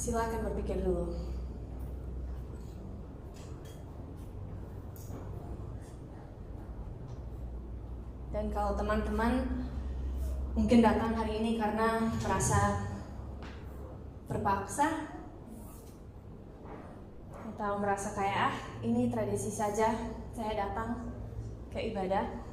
silakan berpikir dulu. Dan kalau teman-teman mungkin datang hari ini karena merasa terpaksa atau merasa kayak ini tradisi saja saya datang ke ibadah,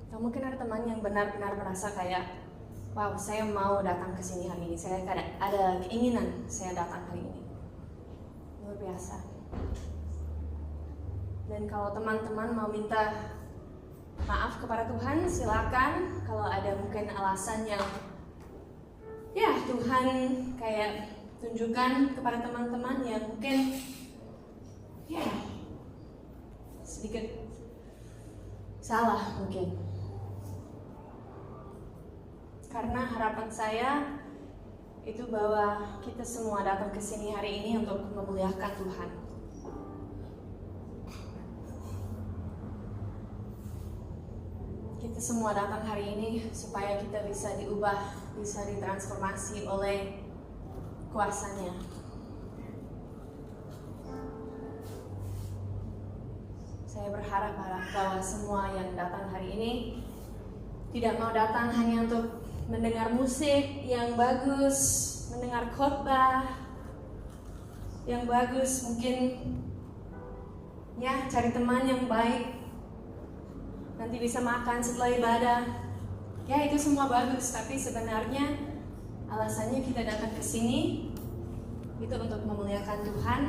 atau mungkin ada teman yang benar-benar merasa kayak wow, saya mau datang ke sini hari ini, saya ada keinginan saya datang hari ini. Luar biasa. Dan kalau teman-teman mau minta maaf kepada Tuhan, silakan. Kalau ada mungkin alasan yang ya Tuhan kayak tunjukkan kepada teman-teman yang mungkin ya sedikit salah mungkin. Karena harapan saya itu bahwa kita semua datang ke sini hari ini untuk memuliakan Tuhan. Kita semua datang hari ini supaya kita bisa diubah, bisa ditransformasi oleh kuasanya. Saya berharap bahwa semua yang datang hari ini tidak mau datang hanya untuk mendengar musik yang bagus, mendengar khotbah yang bagus, mungkin ya cari teman yang baik, nanti bisa makan setelah ibadah. Ya itu semua bagus, tapi sebenarnya alasannya kita datang ke sini itu untuk memuliakan Tuhan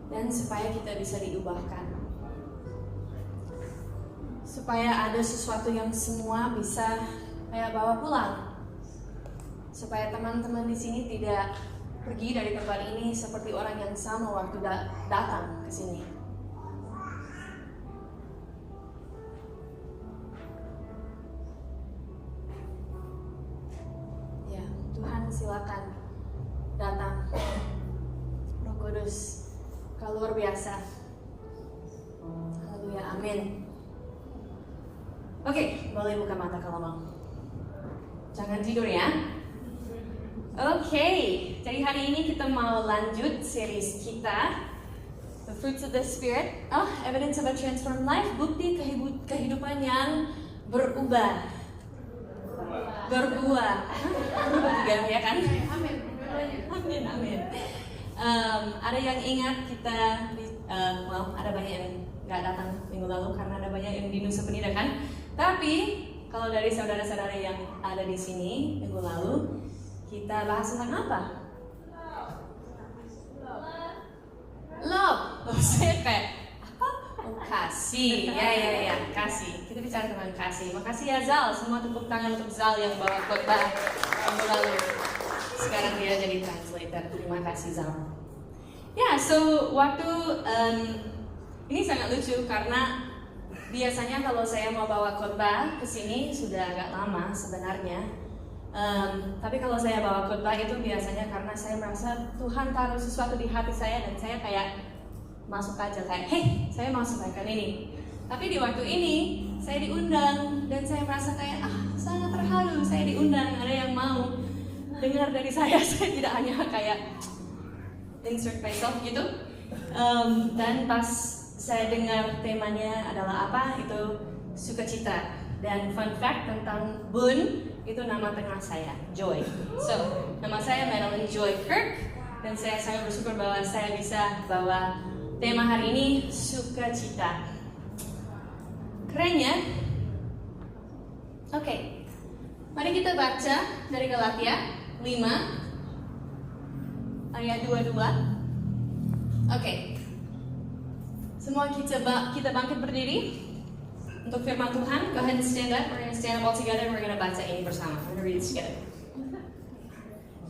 dan supaya kita bisa diubahkan. Supaya ada sesuatu yang semua bisa kayak bawa pulang. Supaya teman-teman di sini tidak pergi dari tempat ini seperti orang yang sama waktu datang ke sini. Ya, Tuhan silakan datang. Roh Kudus, kau luar biasa. Haleluya, amin. Oke, boleh buka mata kalau mau. Jangan tidur ya. Oke, jadi hari ini kita mau lanjut series kita, The Fruits of the Spirit. Evidence of a Transformed Life, bukti kehidupan yang berubah. Berbuah juga ya kan? Amin, amin. Ada yang ingat kita, ada banyak yang nggak datang minggu lalu karena ada banyak yang di Nusa Penida kan? Tapi kalau dari saudara-saudara yang ada di sini minggu lalu, kita bahas tentang apa? Love. Saya kayak apa? Kasih. Ya, kasih. Kita bicara tentang kasih. Makasih ya Zal, semua tepuk tangan untuk Zal yang bawa khotbah minggu lalu. Sekarang dia jadi translator. Terima kasih Zal. Ya, so waktu ini sangat lucu karena biasanya kalau saya mau bawa khotbah ke sini sudah agak lama sebenarnya. Tapi kalau saya bawa khotbah itu biasanya karena saya merasa Tuhan taruh sesuatu di hati saya dan saya kayak masuk aja kayak, hey, saya mau sampaikan ini. Tapi di waktu ini saya diundang dan saya merasa kayak sangat terharu saya diundang. Ada yang mau dengar dari saya. Saya tidak hanya kayak insert myself gitu. Dan pas saya dengar temanya adalah apa, itu sukacita. Dan fun fact tentang Bun, itu nama tengah saya, Joy. So, nama saya Madeline Joy Kirk, dan saya sangat bersyukur bahwa saya bisa bawa tema hari ini, sukacita. Keren ya? Oke, mari kita baca dari Galatia 5 ayat 22. Oke. Semua kita bangkit berdiri untuk firman Tuhan. Go ahead and stand up. We're going to stand up all together and we're going to baca ini bersama. We're going to read it together.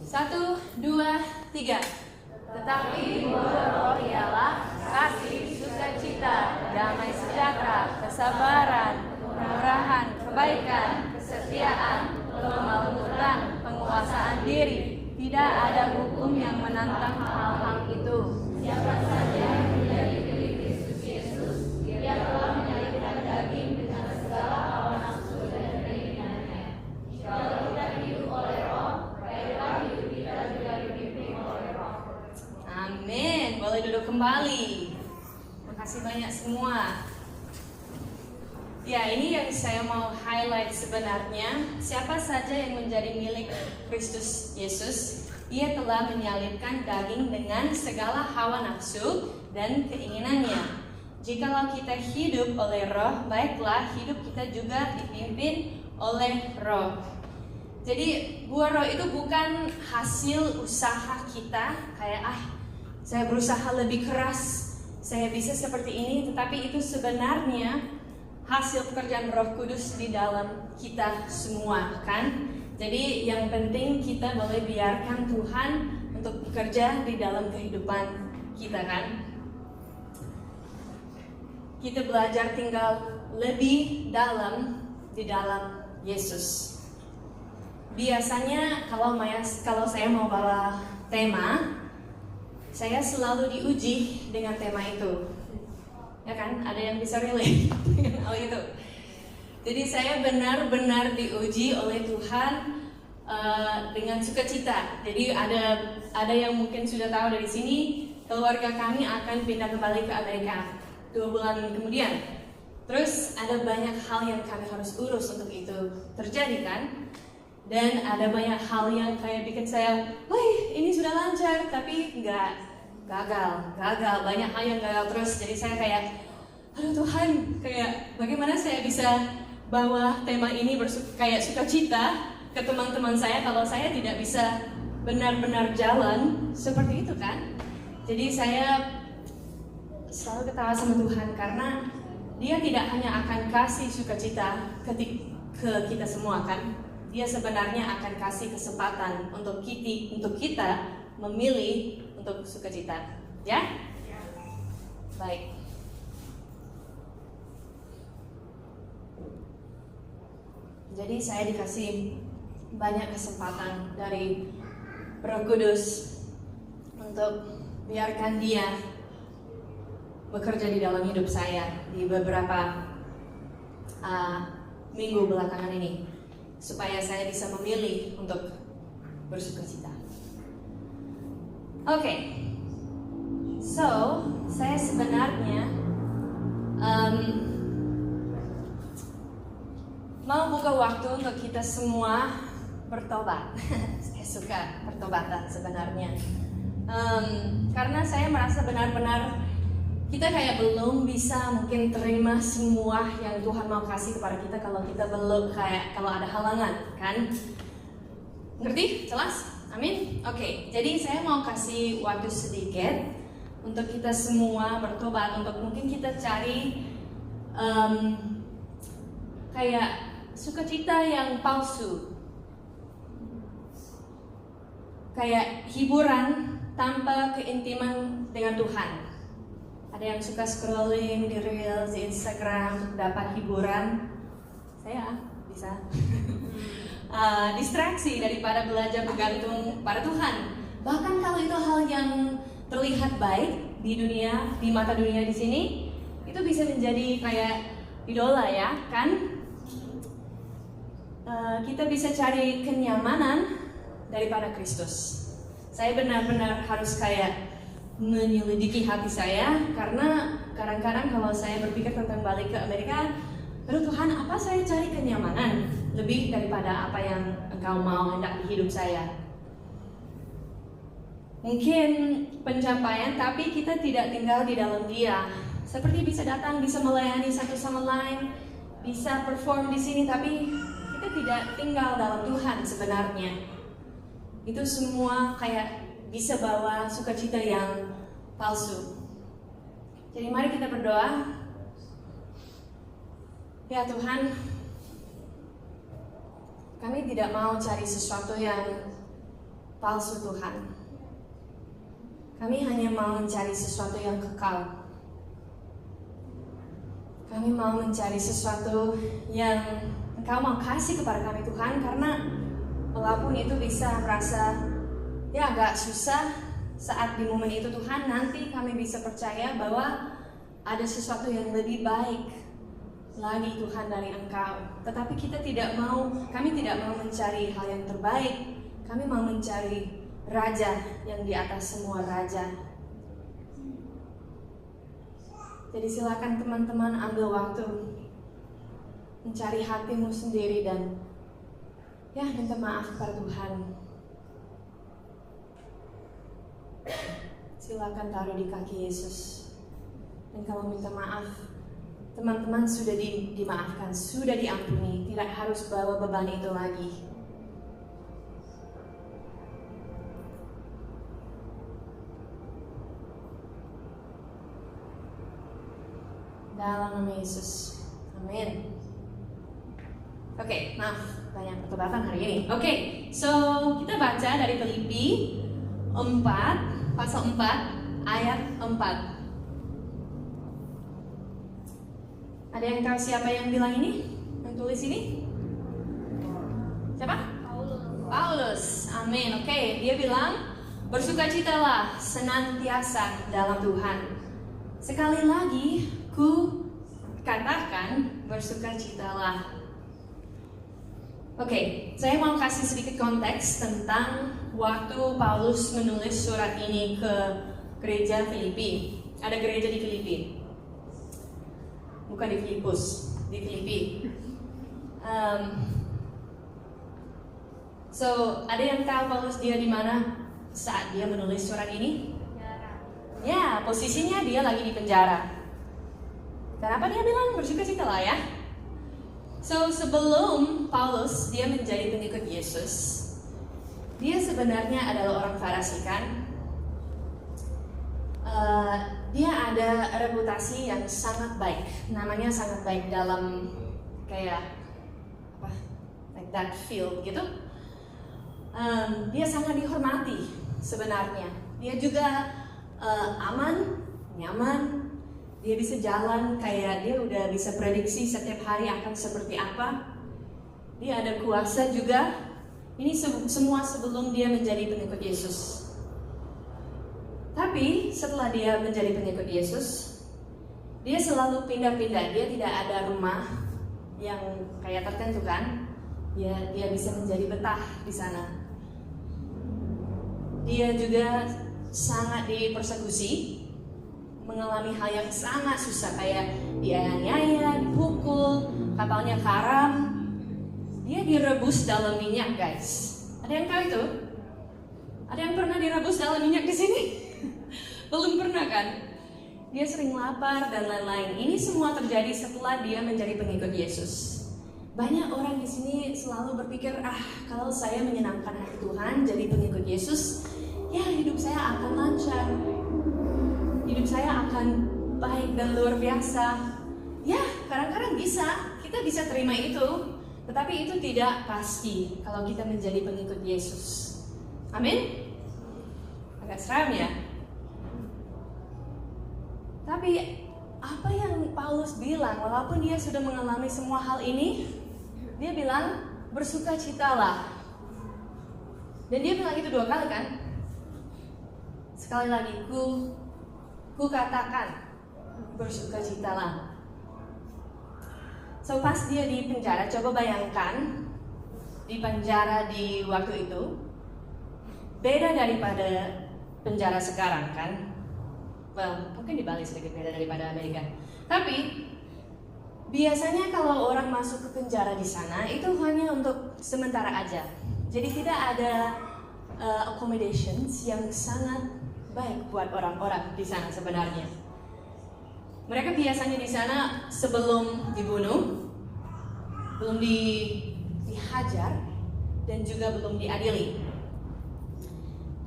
1, 2, 3. Tetapi buah roh ialah kasih, sukacita, damai sejahtera, kesabaran, kemurahan, kebaikan, kesetiaan, lemah lembut, penguasaan diri. Tidak ada hukum yang menantang hal-hal itu. Siapa saja yang menjadi milik Kristus Yesus, dia telah menyalibkan daging dengan segala hawa nafsu dan keinginannya. Kalau kita hidup oleh roh, baiklah hidup kita juga kembali. Makasih banyak semua. Ya, ini yang saya mau highlight sebenarnya. Siapa saja yang menjadi milik Kristus Yesus, ia telah menyalibkan daging dengan segala hawa nafsu dan keinginannya. Jikalau kita hidup oleh Roh, baiklah hidup kita juga dipimpin oleh Roh. Jadi buah roh itu bukan hasil usaha kita, kayak saya berusaha lebih keras, saya bisa seperti ini, tetapi itu sebenarnya hasil pekerjaan Roh Kudus di dalam kita semua, kan? Jadi yang penting kita boleh biarkan Tuhan untuk bekerja di dalam kehidupan kita, kan? Kita belajar tinggal lebih dalam di dalam Yesus. Biasanya kalau saya mau bawa tema, saya selalu diuji dengan tema itu, ya kan? Ada yang bisa relate dengan hal itu. Jadi saya benar-benar diuji oleh Tuhan dengan sukacita. Jadi ada yang mungkin sudah tahu dari sini, keluarga kami akan pindah kembali ke Amerika 2 bulan kemudian. Terus ada banyak hal yang kami harus urus untuk itu terjadi, kan? Dan ada banyak hal yang kayak bikin saya, wih ini sudah lancar, tapi gagal, banyak hal yang gagal terus. Jadi saya kayak, aduh Tuhan, kayak bagaimana saya bisa bawa tema ini kayak sukacita ke teman-teman saya kalau saya tidak bisa benar-benar jalan seperti itu, kan? Jadi saya selalu ketawa sama Tuhan karena Dia tidak hanya akan kasih sukacita ke kita semua, kan? Dia sebenarnya akan kasih kesempatan untuk kita memilih untuk sukacita, ya? Baik. Jadi saya dikasih banyak kesempatan dari Roh Kudus untuk biarkan Dia bekerja di dalam hidup saya di beberapa minggu belakangan ini, supaya saya bisa memilih untuk bersukacita. Oke. So, saya sebenarnya mau buka waktu untuk kita semua bertobat. Saya suka pertobatan sebenarnya, karena saya merasa benar-benar kita kayak belum bisa mungkin terima semua yang Tuhan mau kasih kepada kita kalau kita belum kalau ada halangan, kan? Ngerti? Jelas? Amin? Oke, jadi saya mau kasih waktu sedikit untuk kita semua bertobat, untuk mungkin kita cari kayak sukacita yang palsu, kayak hiburan tanpa keintiman dengan Tuhan. Ada yang suka scrolling di Reels, di Instagram untuk dapat hiburan. Saya bisa distraksi daripada belajar bergantung pada Tuhan. Bahkan kalau itu hal yang terlihat baik di dunia, di mata dunia di sini, itu bisa menjadi kayak idola, ya kan? Kita bisa cari kenyamanan daripada Kristus. Saya benar-benar harus kayak menyelidiki hati saya, karena kadang-kadang kalau saya berpikir tentang balik ke Amerika, aduh Tuhan, apa saya cari kenyamanan lebih daripada apa yang Engkau mau hendak di hidup saya? Mungkin pencapaian, tapi kita tidak tinggal di dalam Dia. Seperti bisa datang, bisa melayani satu sama lain, bisa perform di sini, tapi kita tidak tinggal dalam Tuhan sebenarnya. Itu semua kayak bisa bawa sukacita yang palsu. Jadi mari kita berdoa. Ya Tuhan, kami tidak mau cari sesuatu yang palsu Tuhan. Kami hanya mau mencari sesuatu yang kekal. Kami mau mencari sesuatu yang Engkau mau kasih kepada kami Tuhan, karena walaupun itu bisa merasa ya agak susah saat di momen itu Tuhan, nanti kami bisa percaya bahwa ada sesuatu yang lebih baik lagi Tuhan dari Engkau. Tetapi kami tidak mau mencari hal yang terbaik. Kami mau mencari Raja yang di atas semua raja. Jadi silakan teman-teman ambil waktu mencari hatimu sendiri dan ya minta maaf kepada Tuhan. Silakan taruh di kaki Yesus. Dan kalau minta maaf, teman-teman sudah dimaafkan, sudah diampuni, tidak harus bawa beban itu lagi. Dalam nama Yesus, amin. Oke, maaf, banyak perdebatan hari ini. Oke, so kita baca dari Filipi 4, pasal 4, ayat 4. Ada yang tahu siapa yang bilang ini? Yang tulis ini? Siapa? Paulus, amin. Oke, dia bilang, bersukacitalah senantiasa dalam Tuhan. Sekali lagi, ku katakan bersukacitalah. Oke, saya mau kasih sedikit konteks tentang waktu Paulus menulis surat ini ke gereja Filipi. Ada gereja di Filipi, bukan di Filipus, di Filipi. So, ada yang tahu Paulus dia di mana saat dia menulis surat ini? Ya, posisinya dia lagi di penjara. Kenapa dia bilang bersukacitalah ya? So, sebelum Paulus dia menjadi pengikut Yesus, dia sebenarnya adalah orang Farisi kan? Dia ada reputasi yang sangat baik, namanya sangat baik dalam kayak apa, like that field gitu. Dia sangat dihormati sebenarnya. Dia juga aman, nyaman. Dia bisa jalan kayak dia udah bisa prediksi setiap hari akan seperti apa. Dia ada kuasa juga. Ini semua sebelum dia menjadi pengikut Yesus. Tapi setelah dia menjadi pengikut Yesus, dia selalu pindah-pindah. Dia tidak ada rumah yang kayak tertentu kan. Dia bisa menjadi betah di sana. Dia juga sangat dipersekusi, mengalami hal yang sangat susah, kayak dianiaya, dipukul, kapalnya karam. Dia direbus dalam minyak, guys. Ada yang tahu itu? Ada yang pernah direbus dalam minyak di sini? Belum pernah kan? Dia sering lapar dan lain-lain. Ini semua terjadi setelah dia menjadi pengikut Yesus. Banyak orang di sini selalu berpikir, kalau saya menyenangkan hati Tuhan, jadi pengikut Yesus, ya hidup saya akan lancar. Hidup saya akan baik dan luar biasa. Ya, kadang-kadang kita bisa terima itu. Tetapi itu tidak pasti kalau kita menjadi pengikut Yesus. Amin? Agak seram ya. Tapi apa yang Paulus bilang, walaupun dia sudah mengalami semua hal ini, dia bilang bersukacitalah. Dan dia bilang itu 2 kali kan? Sekali lagi, ku katakan bersukacitalah. So pas dia di penjara, coba bayangkan di penjara di waktu itu beda daripada penjara sekarang kan? Well, mungkin di Bali sedikit beda daripada Amerika. Tapi biasanya kalau orang masuk ke penjara di sana itu hanya untuk sementara aja. Jadi tidak ada accommodations yang sangat baik buat orang-orang di sana sebenarnya. Mereka biasanya di sana sebelum dibunuh, belum dihajar, dan juga belum diadili.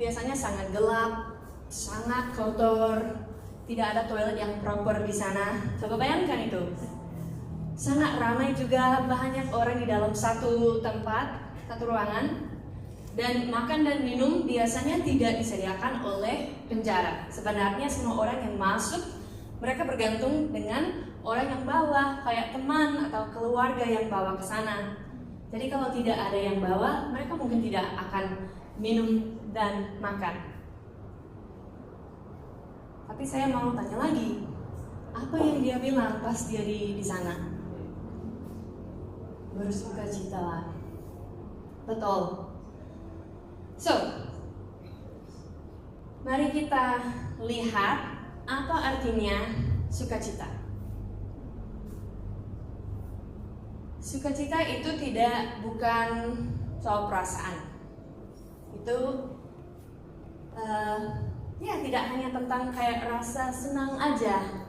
Biasanya sangat gelap, sangat kotor, tidak ada toilet yang proper di sana. Coba bayangkan itu. Sangat ramai juga, banyak orang di dalam satu tempat, satu ruangan. Dan makan dan minum biasanya tidak disediakan oleh penjara. Sebenarnya semua orang yang masuk, mereka bergantung dengan orang yang bawa, kayak teman atau keluarga yang bawa ke sana. Jadi kalau tidak ada yang bawa, mereka mungkin tidak akan minum dan makan. Tapi saya mau tanya lagi, apa yang dia bilang pas dia di sana? Bersukacitalah. Betul. So, mari kita lihat apa artinya sukacita. Sukacita itu bukan soal perasaan. Itu tidak hanya tentang kayak rasa senang aja.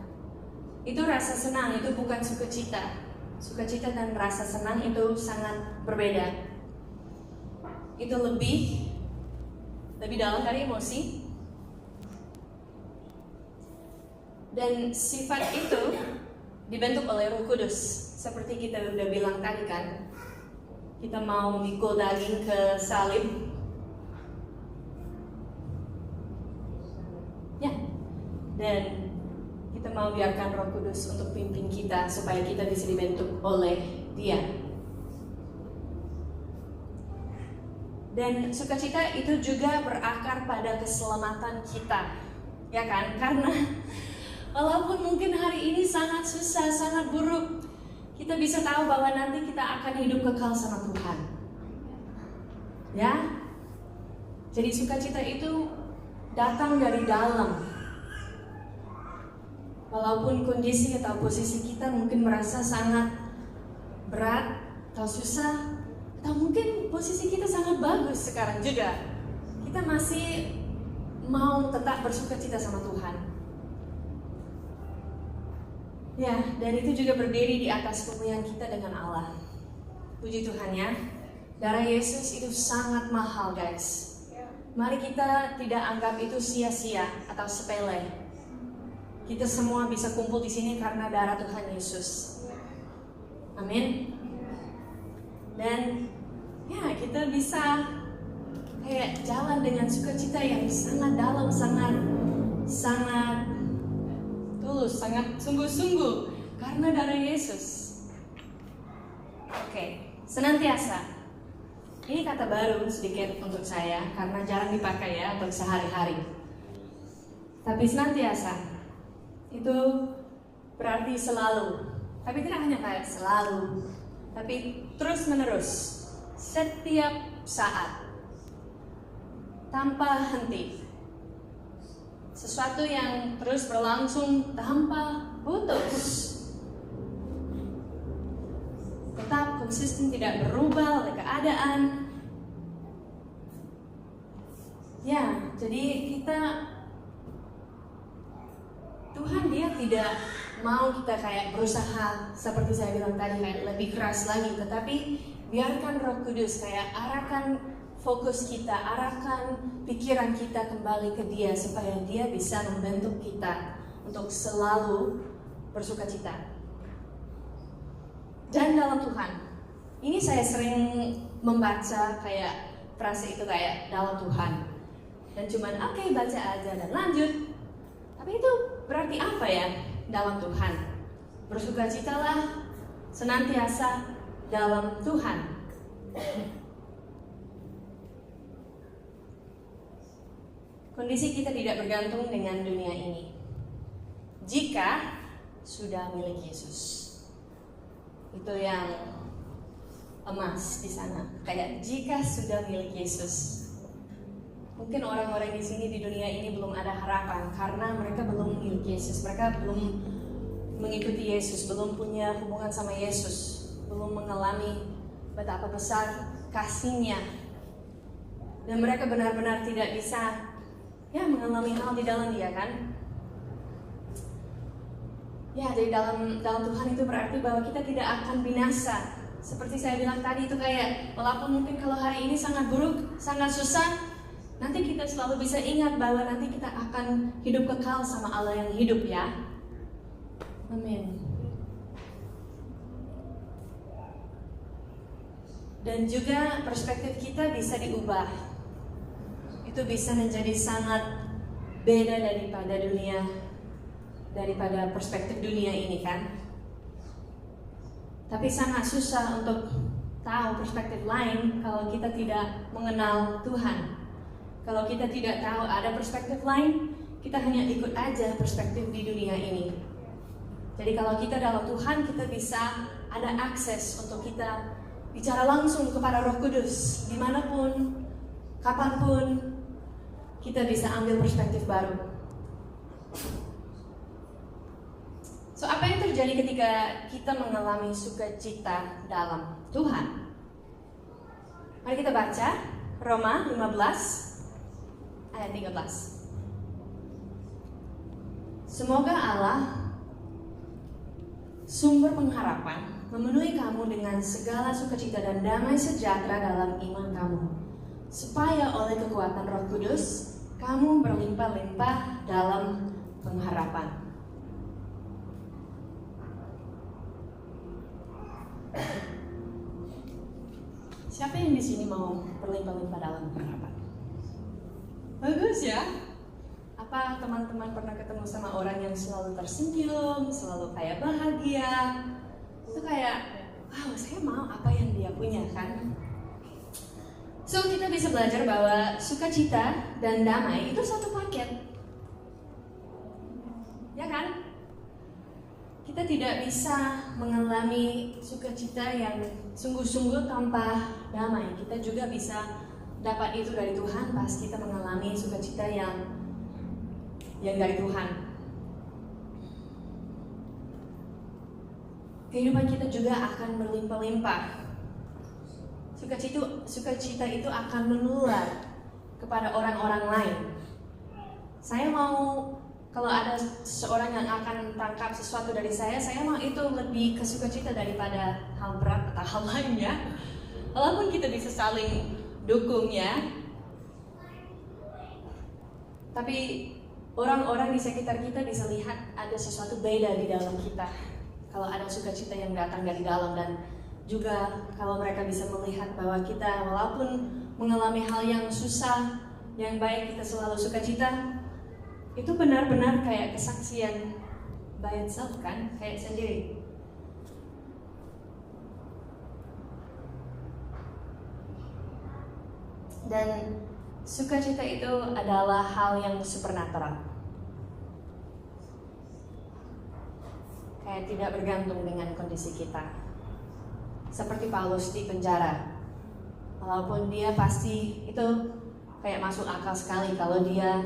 Itu rasa senang, itu bukan sukacita. Sukacita dan rasa senang itu sangat berbeda. Itu lebih dalam dari emosi. Dan sifat itu dibentuk oleh Roh Kudus. Seperti kita udah bilang tadi kan, kita mau memikul daging ke salib. Ya, dan kita mau biarkan Roh Kudus untuk pimpin kita supaya kita bisa dibentuk oleh Dia. Dan sukacita itu juga berakar pada keselamatan kita, ya kan? Karena walaupun mungkin hari ini sangat susah, sangat buruk, kita bisa tahu bahwa nanti kita akan hidup kekal sama Tuhan. Ya, jadi sukacita itu datang dari dalam. Walaupun kondisi atau posisi kita mungkin merasa sangat berat atau susah, atau mungkin posisi kita sangat bagus sekarang juga, kita masih mau tetap bersukacita sama Tuhan. Ya, dan itu juga berdiri di atas hubungan kita dengan Allah. Puji Tuhan ya, darah Yesus itu sangat mahal guys. Mari kita tidak anggap itu sia-sia atau sepele. Kita semua bisa kumpul di sini karena darah Tuhan Yesus. Amin. Dan ya, kita bisa kayak jalan dengan sukacita yang sangat dalam, sangat tulus, sangat sungguh-sungguh karena darah Yesus. Oke, senantiasa. Ini kata baru sedikit untuk saya karena jarang dipakai ya untuk sehari-hari. Tapi senantiasa itu berarti selalu. Tapi tidak hanya kayak selalu, tapi terus-menerus, setiap saat, tanpa henti. Sesuatu yang terus berlangsung tanpa putus. Tetap konsisten, tidak berubah oleh keadaan. Ya, jadi Tuhan dia tidak mau kita kayak berusaha seperti saya bilang tadi kayak lebih keras lagi, tetapi biarkan Roh Kudus kayak arahkan fokus kita, arahkan pikiran kita kembali ke Dia supaya Dia bisa membentuk kita untuk selalu bersukacita. Dan dalam Tuhan, ini saya sering membaca kayak frase itu kayak dalam Tuhan. Dan cuman oke, baca aja dan lanjut. Tapi itu berarti apa ya dalam Tuhan? Bersukacitalah senantiasa dalam Tuhan. Kondisi kita tidak bergantung dengan dunia ini. Jika sudah milik Yesus. Itu yang emas di sana. Kayak jika sudah milik Yesus. Mungkin orang-orang di sini di dunia ini belum ada harapan karena mereka belum milik Yesus. Mereka belum mengikuti Yesus, belum punya hubungan sama Yesus, belum mengalami betapa besar kasih-Nya. Dan mereka benar-benar tidak bisa mengalami hal di dalam Dia kan. Ya, jadi dalam Tuhan itu berarti bahwa kita tidak akan binasa. Seperti saya bilang tadi itu kayak walaupun mungkin kalau hari ini sangat buruk, sangat susah, nanti kita selalu bisa ingat bahwa nanti kita akan hidup kekal sama Allah yang hidup ya. Amin. Dan juga perspektif kita bisa diubah. Itu bisa menjadi sangat beda daripada perspektif dunia ini kan. Tapi sangat susah untuk tahu perspektif lain kalau kita tidak mengenal Tuhan. Kalau kita tidak tahu ada perspektif lain, kita hanya ikut aja perspektif di dunia ini. Jadi kalau kita dalam Tuhan, kita bisa ada akses untuk kita bicara langsung kepada Roh Kudus. Dimanapun, kapanpun, kita bisa ambil perspektif baru. So, apa yang terjadi ketika kita mengalami sukacita dalam Tuhan? Mari kita baca Roma 15 ayat 13. Semoga Allah, sumber pengharapan, memenuhi kamu dengan segala sukacita dan damai sejahtera dalam iman kamu, supaya oleh kekuatan Roh Kudus kamu berlimpah-limpah dalam pengharapan. Siapa yang di sini mau berlimpah-limpah dalam pengharapan? Bagus ya. Apa teman-teman pernah ketemu sama orang yang selalu tersenyum, selalu kayak bahagia? Itu kayak, wow, saya mau apa yang dia punya kan? So, kita bisa belajar bahwa sukacita dan damai itu satu paket. Ya kan? Kita tidak bisa mengalami sukacita yang sungguh-sungguh tanpa damai. Kita juga bisa dapat itu dari Tuhan pas kita mengalami sukacita yang dari Tuhan. Kehidupan kita juga akan berlimpah-limpah. Sukacita itu akan menular kepada orang-orang lain. Saya mau, kalau ada seseorang yang akan tangkap sesuatu dari saya mau itu lebih ke sukacita daripada hal berat atau hal lainnya. Walaupun kita bisa saling dukung ya, tapi orang-orang di sekitar kita bisa lihat ada sesuatu beda di dalam kita kalau ada sukacita yang datang dari dalam, dan juga kalau mereka bisa melihat bahwa kita walaupun mengalami hal yang susah, yang baik kita selalu sukacita. Itu benar-benar kayak kesaksian by itself kan, kayak sendiri. Dan sukacita itu adalah hal yang supernatural. Kayak tidak bergantung dengan kondisi kita. Seperti Paulus di penjara. Walaupun dia pasti itu kayak masuk akal sekali kalau dia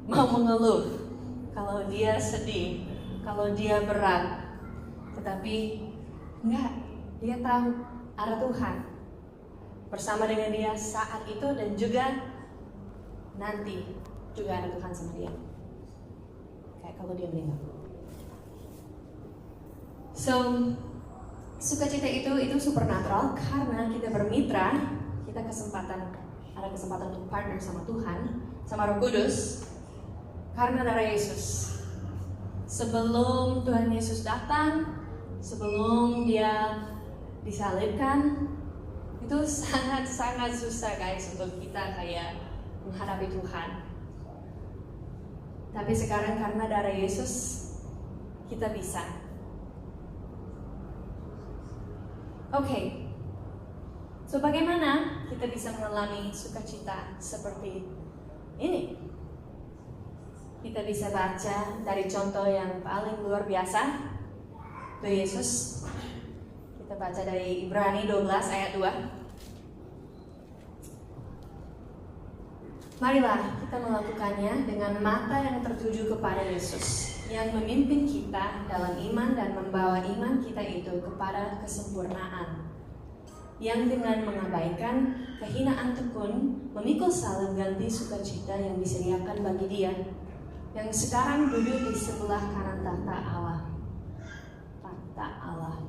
mau mengeluh, kalau dia sedih, kalau dia berat. Tetapi enggak, dia tahu ada Tuhan bersama dengan dia saat itu, dan juga nanti juga ada Tuhan sama dia. Kayak kalau dia meninggal. So, sukacita itu supernatural karena kita bermitra, kita ada kesempatan untuk partner sama Tuhan, sama Roh Kudus, karena darah Yesus. Sebelum Tuhan Yesus datang, sebelum dia disalibkan, itu sangat-sangat susah guys untuk kita kayak menghadapi Tuhan. Tapi sekarang karena darah Yesus, kita bisa. Oke. So bagaimana kita bisa mengalami sukacita seperti ini? Kita bisa baca dari contoh yang paling luar biasa, itu Yesus. Kita baca dari Ibrani 12 ayat 2. Marilah kita melakukannya dengan mata yang tertuju kepada Yesus, yang memimpin kita dalam iman dan membawa iman kita itu kepada kesempurnaan, yang dengan mengabaikan kehinaan tekun memikul salib ganti sukacita yang disediakan bagi Dia yang sekarang duduk di sebelah kanan tahta Allah.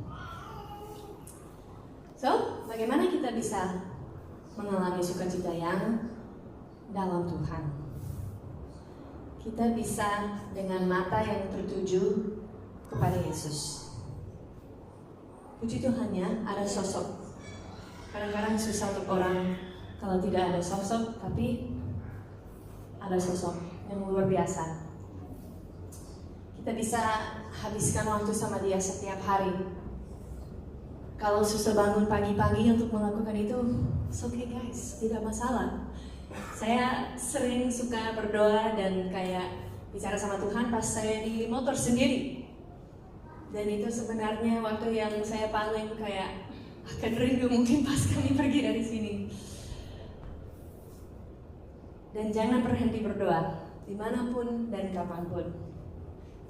So, bagaimana kita bisa mengalami sukacita yang dalam Tuhan? Kita bisa dengan mata yang tertuju kepada Yesus. Puji Tuhan ya, ada sosok. Kadang-kadang susah untuk orang kalau tidak ada sosok, tapi ada sosok yang luar biasa. Kita bisa habiskan waktu sama dia setiap hari. Kalau susah bangun pagi-pagi untuk melakukan itu, it's okay guys, tidak masalah. Saya sering suka berdoa dan kayak bicara sama Tuhan pas saya di motor sendiri. Dan itu sebenarnya waktu yang saya paling kayak akan rindu mungkin pas kami pergi dari sini. Dan jangan berhenti berdoa, dimanapun dan kapanpun.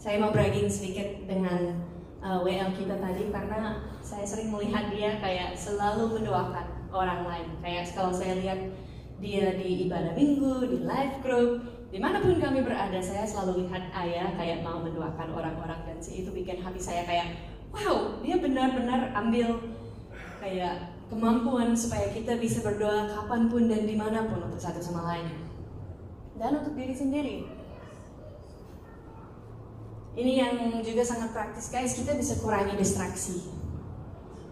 Saya mau bragging sedikit dengan WL kita tadi, karena saya sering melihat dia kayak selalu mendoakan orang lain. Kayak kalau saya lihat dia di ibadah minggu, di live group, dimanapun kami berada, saya selalu lihat ayah kayak mau mendoakan orang-orang, dan itu bikin hati saya kayak, wow, dia benar-benar ambil kayak kemampuan supaya kita bisa berdoa kapanpun dan dimanapun untuk satu sama lain. Dan untuk diri sendiri. Ini yang juga sangat praktis guys, kita bisa kurangi distraksi.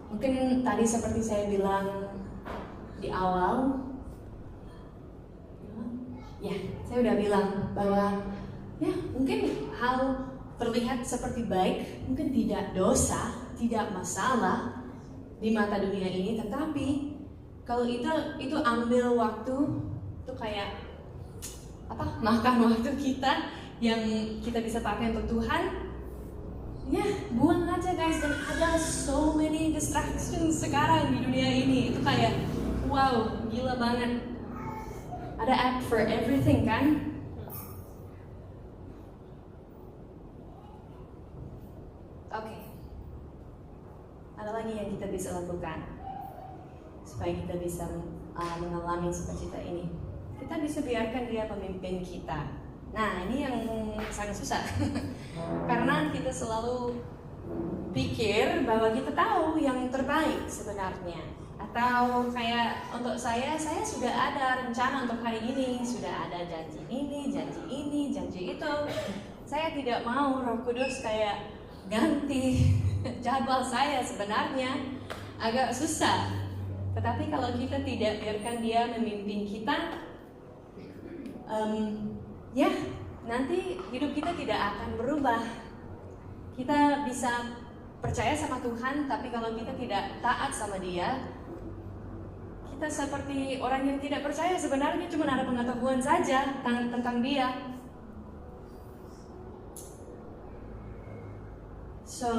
Mungkin tadi seperti saya bilang di awal, ya saya udah bilang bahwa ya mungkin hal terlihat seperti baik, mungkin tidak dosa, tidak masalah di mata dunia ini, tetapi kalau itu ambil waktu, itu kayak apa? Makan waktu kita yang kita bisa pakai untuk Tuhan, ya buang aja guys. Dan ada so many distractions sekarang di dunia ini, itu kayak wow, gila banget. Ada app for everything kan? Oke. Ada lagi yang kita bisa lakukan supaya kita bisa mengalami sukacita ini. Kita bisa biarkan dia pemimpin kita. Nah, ini yang sangat susah. Karena kita selalu pikir bahwa kita tahu yang terbaik sebenarnya. Atau kayak untuk saya sudah ada rencana untuk hari ini, sudah ada janji ini, janji itu. Saya tidak mau Roh Kudus kayak ganti jadwal saya, sebenarnya agak susah. Tetapi kalau kita tidak biarkan dia memimpin kita, ya nanti hidup kita tidak akan berubah. Kita bisa percaya sama Tuhan, tapi kalau kita tidak taat sama dia, kita seperti orang yang tidak percaya, sebenarnya cuma ada pengetahuan saja tentang dia. So,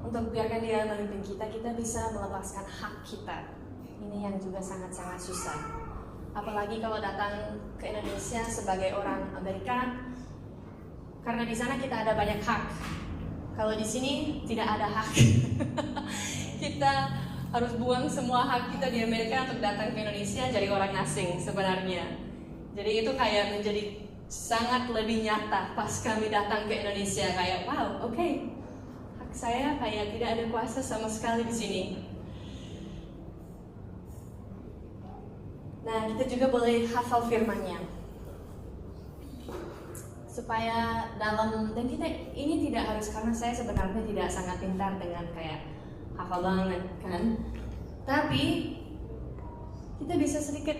untuk biarkan dia memimpin kita, kita bisa melepaskan hak kita. Ini yang juga sangat-sangat susah. Apalagi kalau datang ke Indonesia sebagai orang Amerika, karena di sana kita ada banyak hak. Kalau di sini tidak ada hak. Kita harus buang semua hak kita di Amerika untuk datang ke Indonesia jadi orang asing sebenarnya. Jadi itu kayak menjadi sangat lebih nyata pas kami datang ke Indonesia, kayak wow, oke, hak saya kayak tidak ada kuasa sama sekali di sini. Nah, kita juga boleh hafal firman-Nya supaya dalam, dan kita ini tidak harus, karena saya sebenarnya tidak sangat pintar dengan kayak hafal banget kan, tapi kita bisa sedikit,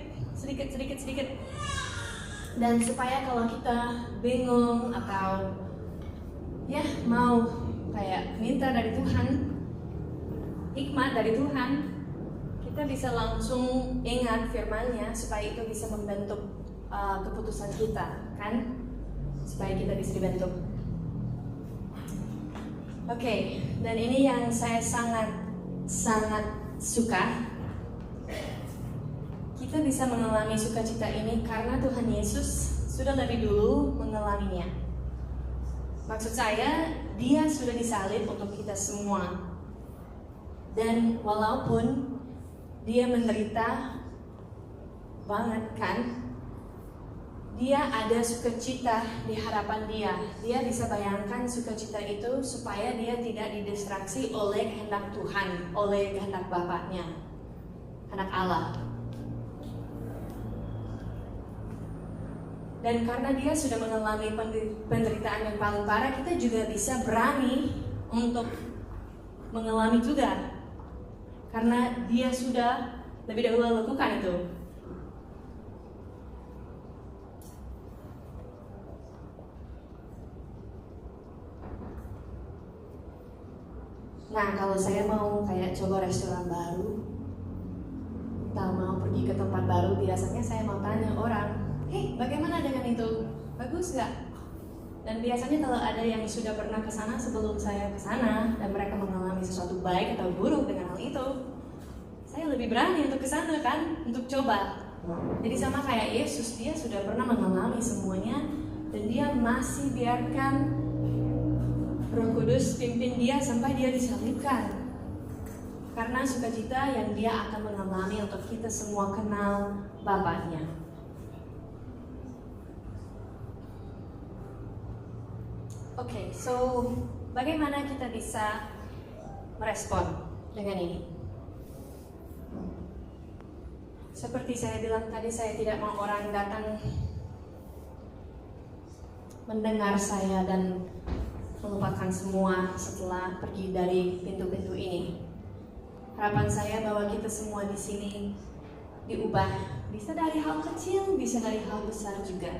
dan supaya kalau kita bingung atau ya mau kayak minta dari Tuhan, hikmat dari Tuhan, kita bisa langsung ingat firman-Nya supaya itu bisa membentuk keputusan kita kan, supaya kita bisa dibentuk. Oke, dan ini yang saya sangat suka. Kita bisa mengalami sukacita ini karena Tuhan Yesus sudah lebih dulu mengalaminya. Maksud saya, Dia sudah disalib untuk kita semua. Dan walaupun Dia menderita banget kan, Dia ada sukacita di hadapan Dia. Dia bisa bayangkan sukacita itu supaya Dia tidak didistraksi oleh kehendak Tuhan, oleh kehendak Bapaknya, anak Allah. Dan karena Dia sudah mengalami penderitaan yang paling parah, kita juga bisa berani untuk mengalami juga. Karena Dia sudah lebih dahulu lakukan itu. Nah, kalau saya mau kayak coba restoran baru, atau mau pergi ke tempat baru, biasanya saya mau tanya orang, "Hei, bagaimana dengan itu? Bagus nggak?" Dan biasanya kalau ada yang sudah pernah ke sana sebelum saya ke sana dan mereka mengalami sesuatu baik atau buruk dengan hal itu, saya lebih berani untuk ke sana kan, untuk coba. Jadi sama kayak Yesus, Dia sudah pernah mengalami semuanya dan Dia masih biarkan Roh Kudus pimpin dia sampai dia disalibkan. Karena sukacita yang dia akan mengalami untuk kita semua kenal Bapaknya. Oke, so bagaimana kita bisa merespon dengan ini? Seperti saya bilang tadi, saya tidak mau orang datang mendengar saya dan melupakan semua setelah pergi dari pintu-pintu ini. Harapan saya bahwa kita semua di sini diubah, bisa dari hal kecil, bisa dari hal besar juga.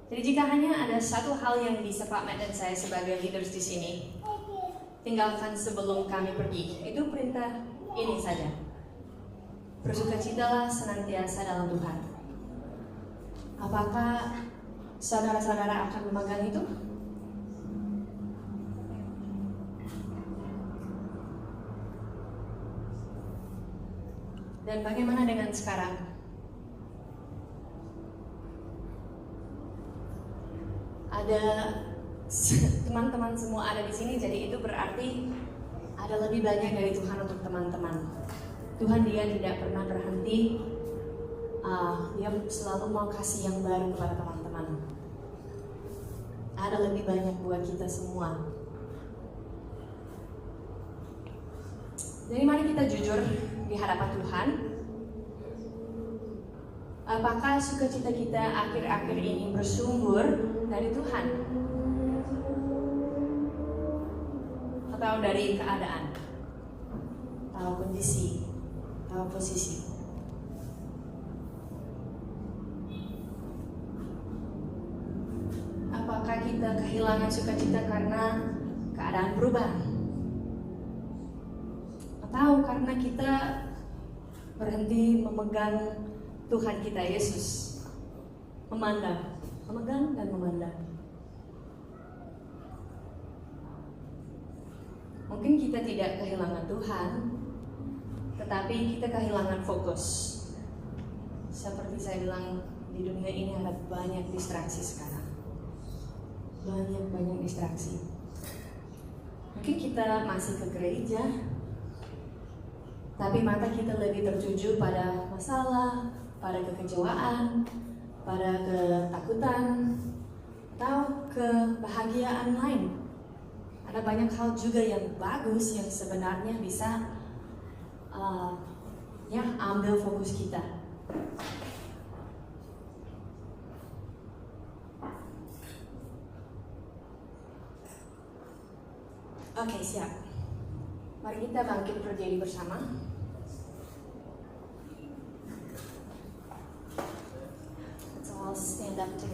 Jadi jika hanya ada satu hal yang bisa Pak Matt dan saya sebagai leaders di sini tinggalkan sebelum kami pergi, itu perintah ini saja. Bersukacitalah senantiasa dalam Tuhan. Apakah saudara-saudara akan memegang itu? Dan bagaimana dengan sekarang? Ada teman-teman semua ada di sini, jadi itu berarti ada lebih banyak dari Tuhan untuk teman-teman. Tuhan dia tidak pernah berhenti, dia selalu mau kasih yang baru kepada teman-teman. Ada lebih banyak buat kita semua. Jadi mari kita jujur di hadapan Tuhan. Apakah sukacita kita akhir-akhir ini bersumber dari Tuhan? Atau dari keadaan? Atau kondisi? Atau posisi? Apakah kita kehilangan sukacita karena keadaan berubah? Atau karena kita berhenti memegang Tuhan kita Yesus, memegang dan memandang. Mungkin kita tidak kehilangan Tuhan, tetapi kita kehilangan fokus. Seperti saya bilang, di dunia ini ada banyak distraksi sekarang. Banyak distraksi. Mungkin kita masih ke gereja, tapi mata kita lebih tertuju pada masalah, pada kekecewaan, pada ketakutan, atau kebahagiaan lain. Ada banyak hal juga yang bagus yang sebenarnya bisa ambil fokus kita. Oke, siap. Mari kita bangkit berdiri bersama. Let's all stand up together.